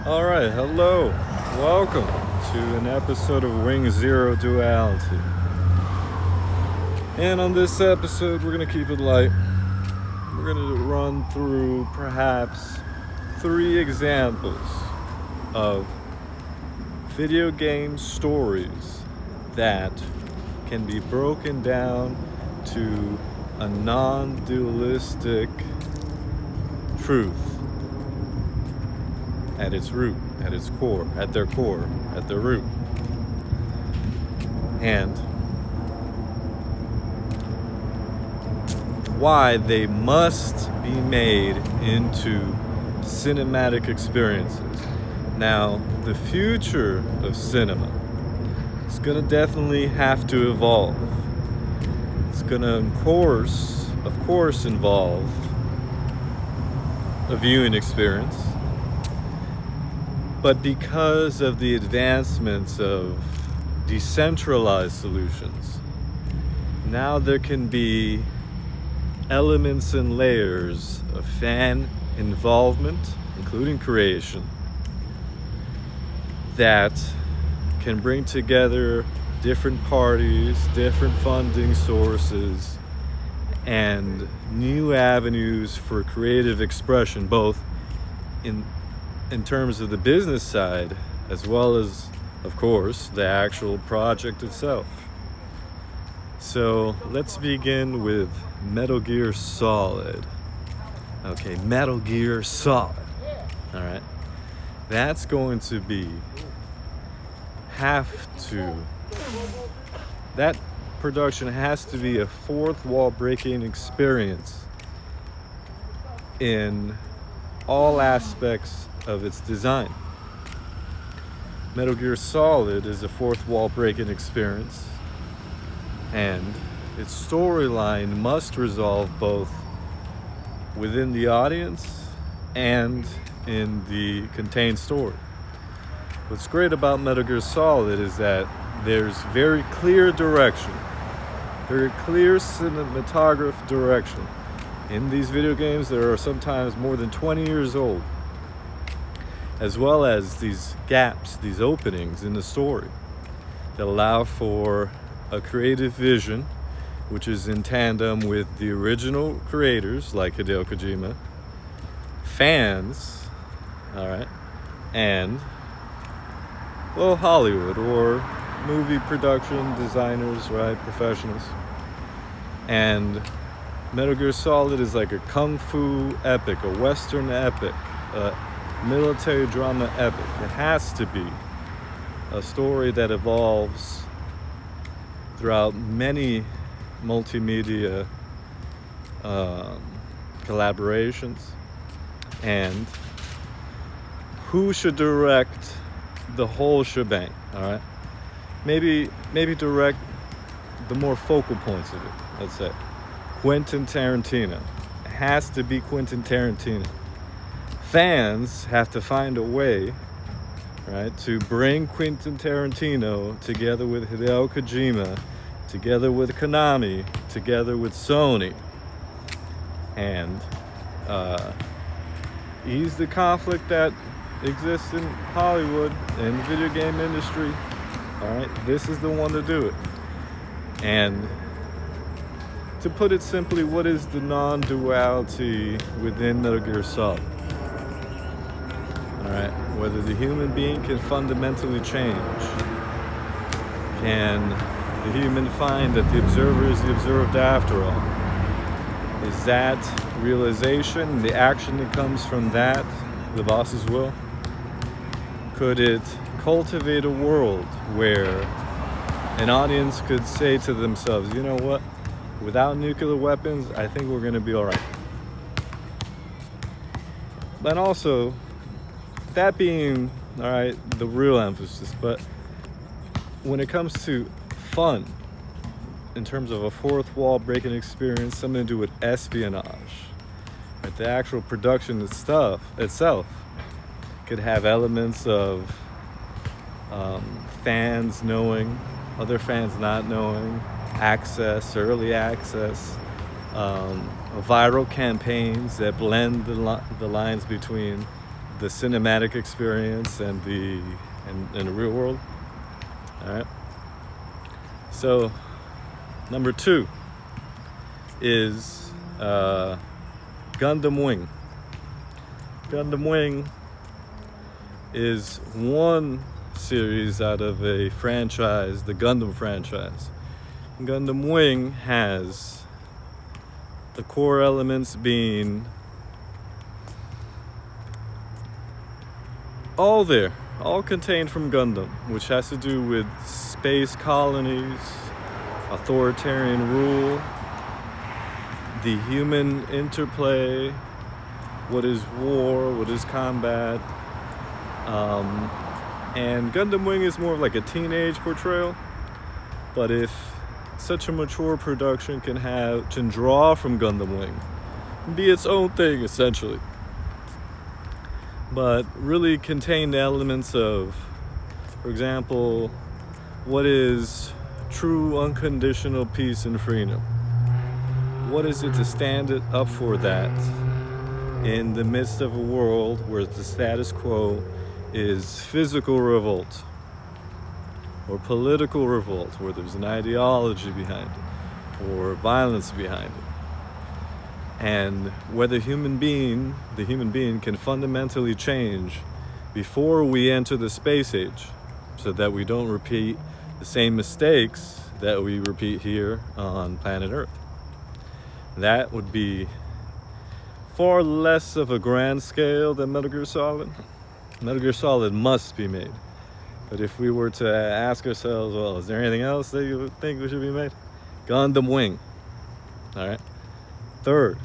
Alright, hello. Welcome to an episode of Wing Zero Duality. And on this episode, we're going to keep it light. We're going to run through perhaps 3 examples of video game stories that can be broken down to a non-dualistic truth at its root, at its core, at their root. And why they must be made into cinematic experiences. Now, the future of cinema is going to definitely have to evolve. It's going to, of course, involve a viewing experience. But because of the advancements of decentralized solutions, now there can be elements and layers of fan involvement, including creation, that can bring together different parties, different funding sources, and new avenues for creative expression, both in terms of the business side, as well as, of course, the actual project itself. So let's begin with Metal Gear Solid. Okay, Metal Gear Solid. All right. That's going to be, that production has to be a fourth wall breaking experience in all aspects of its design. Metal Gear Solid is a fourth wall breaking experience, and its storyline must resolve both within the audience and in the contained story. What's great about Metal Gear Solid is that there's very clear direction, very clear cinematographic direction. In these video games that are sometimes more than 20 years old, as well as these gaps, these openings in the story that allow for a creative vision, which is in tandem with the original creators like Hideo Kojima, fans, all right, and, well, Hollywood or movie production designers, right, professionals. And Metal Gear Solid is like a kung fu epic, a western epic, a military drama epic. It has to be a story that evolves throughout many multimedia collaborations. And who should direct the whole shebang? All right, maybe direct the more focal points of it. Let's say Quentin Tarantino. It has to be Quentin Tarantino. Fans have to find a way, right, to bring Quentin Tarantino together with Hideo Kojima, together with Konami, together with Sony, and ease the conflict that exists in Hollywood and the video game industry. All right, this is the one to do it. And to put it simply, what is the non-duality within Metal Gear Solid? All right, whether the human being can fundamentally change. Can the human find that the observer is the observed after all? Is that realization, the action that comes from that, the boss's will? Could it cultivate a world where an audience could say to themselves, you know what? Without nuclear weapons, I think we're going to be all right. But also, that being, all right, the real emphasis, but when it comes to fun, in terms of a fourth wall breaking experience, something to do with espionage, right? The actual production itself could have elements of fans knowing, other fans not knowing, access, early access, viral campaigns that blend the lines between the cinematic experience and the real world. All right. So, number 2 is Gundam Wing. Gundam Wing is one series out of a franchise, the Gundam franchise. Gundam Wing has the core elements being all contained from Gundam, which has to do with space colonies, authoritarian rule, the human interplay, what is war, what is combat, and Gundam Wing is more like a teenage portrayal. But if such a mature production can draw from Gundam Wing, be its own thing essentially, but really contain elements of, for example, what is true unconditional peace and freedom? What is it to stand it up for that in the midst of a world where the status quo is physical revolt or political revolt, where there's an ideology behind it or violence behind it? And whether the human being can fundamentally change before we enter the space age, so that we don't repeat the same mistakes that we repeat here on planet Earth. That would be far less of a grand scale than Metal Gear Solid. Metal Gear Solid must be made. But if we were to ask ourselves, well, is there anything else that you would think we should be made? Gundam Wing. All right. Third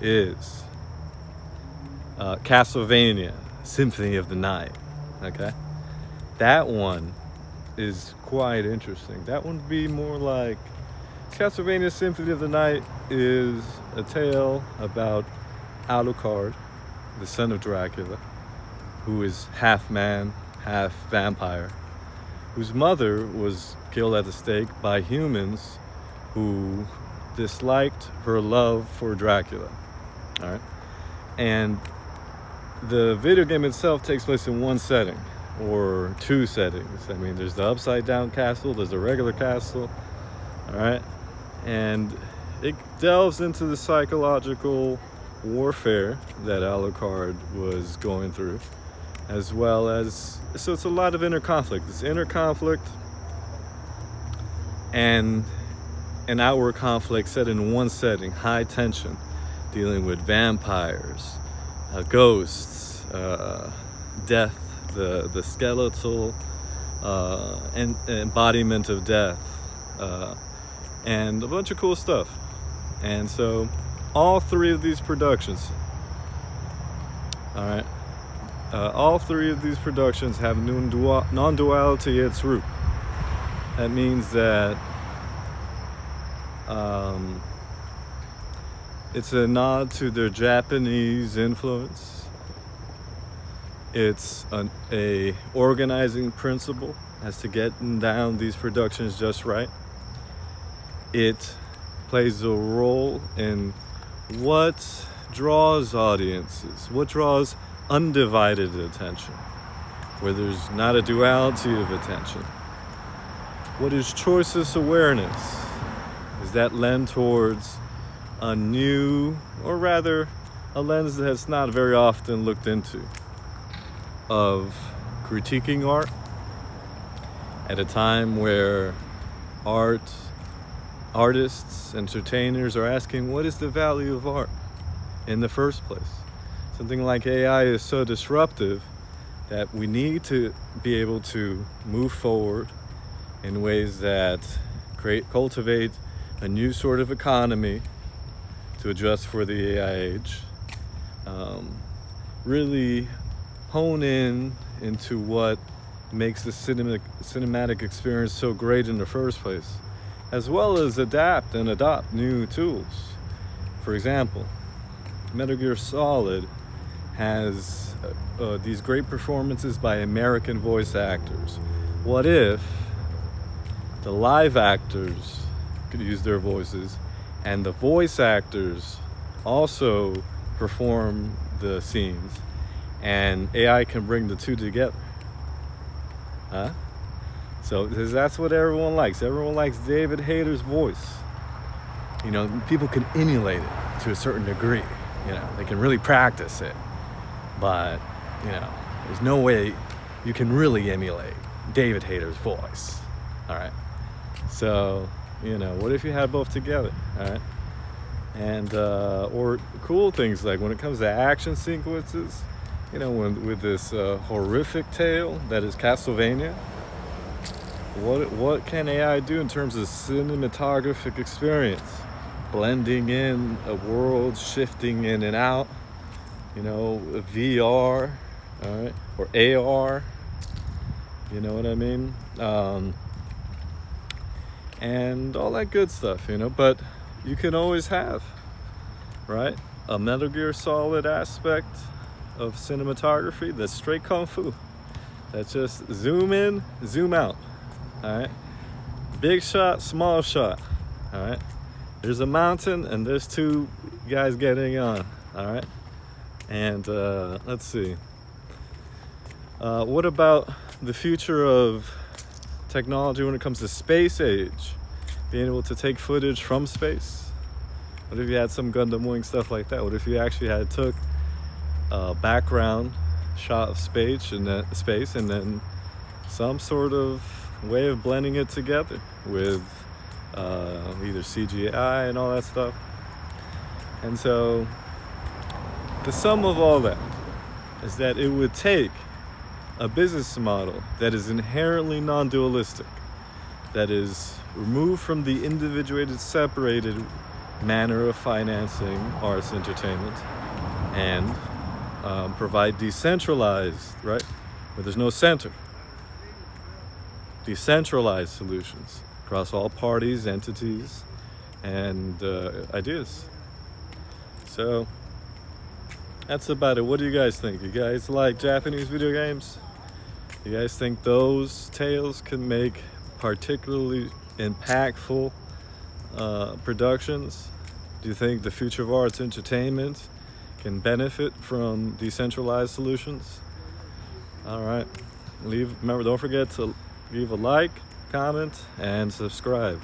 is Castlevania, Symphony of the Night. Okay. That one is quite interesting. That one would be more like Castlevania Symphony of the Night is a tale about Alucard, the son of Dracula, who is half man, half vampire, whose mother was killed at the stake by humans who disliked her love for Dracula. All right. And the video game itself takes place in one setting or two settings. I mean, there's the upside down castle, there's a regular castle. All right. And it delves into the psychological warfare that Alucard was going through, as well as, so it's a lot of inner conflict. It's inner conflict and an outward conflict set in one setting, high tension, dealing with vampires, ghosts, death, the skeletal embodiment of death, and a bunch of cool stuff. And so all three of these productions, all three of these productions have non-duality at its root. That means that it's a nod to their Japanese influence. It's a organizing principle as to getting down these productions just right. It plays a role in what draws audiences, what draws undivided attention, where there's not a duality of attention. What is choiceless awareness? Is that lend towards a new, or rather a lens that's not very often looked into, of critiquing art at a time where artists, entertainers are asking, what is the value of art in the first place? Something like AI is so disruptive that we need to be able to move forward in ways that cultivate a new sort of economy to adjust for the AI age. Really hone into what makes the cinematic experience so great in the first place, as well as adapt and adopt new tools. For example, Metal Gear Solid has these great performances by American voice actors. What if the live actors could use their voices and the voice actors also perform the scenes, and AI can bring the two together. Huh? So that's what everyone likes. Everyone likes David Hayter's voice. You know, people can emulate it to a certain degree. You know, they can really practice it. But, you know, there's no way you can really emulate David Hayter's voice. All right. So, you know, what if you had both together? All right. And, or cool things like when it comes to action sequences, you know, with this horrific tale that is Castlevania, what can AI do in terms of cinematographic experience? Blending in a world, shifting in and out, you know, VR, all right, or AR, you know what I mean? And all that good stuff, you know, but you can always have, right, a Metal Gear Solid aspect of cinematography that's straight kung fu. That's just zoom in, zoom out, all right? Big shot, small shot, all right? There's a mountain and there's two guys getting on, all right? And let's see. What about the future of technology when it comes to space age? Being able to take footage from space? What if you had some Gundam Wing stuff like that? What if you actually had took a background shot of space and then some sort of way of blending it together with either CGI and all that stuff? And so the sum of all that is that it would take a business model that is inherently non-dualistic, that is removed from the individuated, separated manner of financing arts entertainment, and provide decentralized, right, where there's no center, decentralized solutions across all parties, entities, and ideas. So that's about it. What do you guys think? You guys like Japanese video games? You guys think those tales can make particularly impactful productions? Do you think the future of arts entertainment can benefit from decentralized solutions? All right. Remember, don't forget to leave a like, comment, and subscribe.